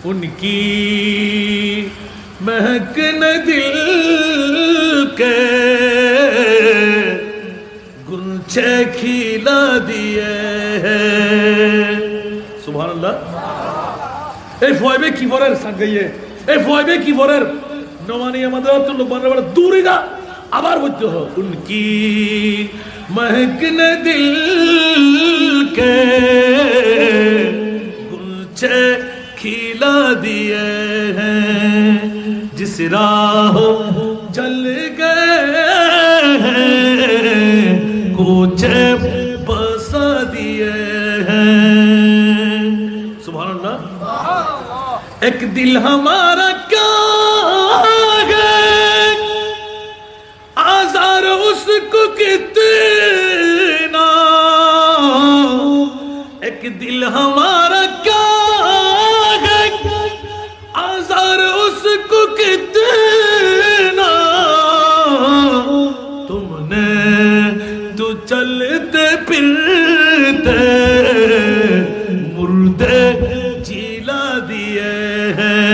उनकी महक न दिल के गुलछे खिला दिए हैं। सुबहानाल्लाह। এই ফয়বে কি বলের সাঙ্গাইয়ে এই ফয়বে কি বলের নমানি আমাদের তো লোকবানরা দূরে যা আবার বলতে হয় উনকি महक न दिल के गुलछे खिला दिए हैं जिस राह चल गए हैं कोचे बसा दिए हैं। सुभान अल्लाह। एक दिल हमारा क्या है आज़ार उसको कितना एक दिल हमारा क्या है आज़ार उसको कितना तुमने तो चलते फिरते मुर्दे जिला दिए हैं।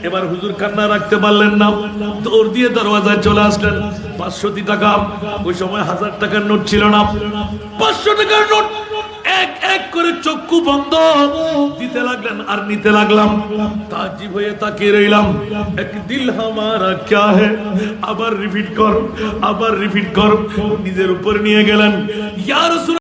এবার হুজুর কান্না রাখতে পারলেন না, দৌড় দিয়ে দরওয়াজায় চলে আসলেন। 500 টাকা, ওই সময় 1000 টাকার নোট ছিল না, 500 টাকার নোট এক এক করে চক্ষু বন্ধ দিতে লাগলেন আর নিতে লাগলাম। তাজ্জব হয়ে তাকিয়ে রইলাম। এক দিল হামারা ক্যা হ্যায়, আবার রিপিট কর, আবার রিপিট কর। নিজের উপর নিয়ে গেলেন। ইয়া রাসূল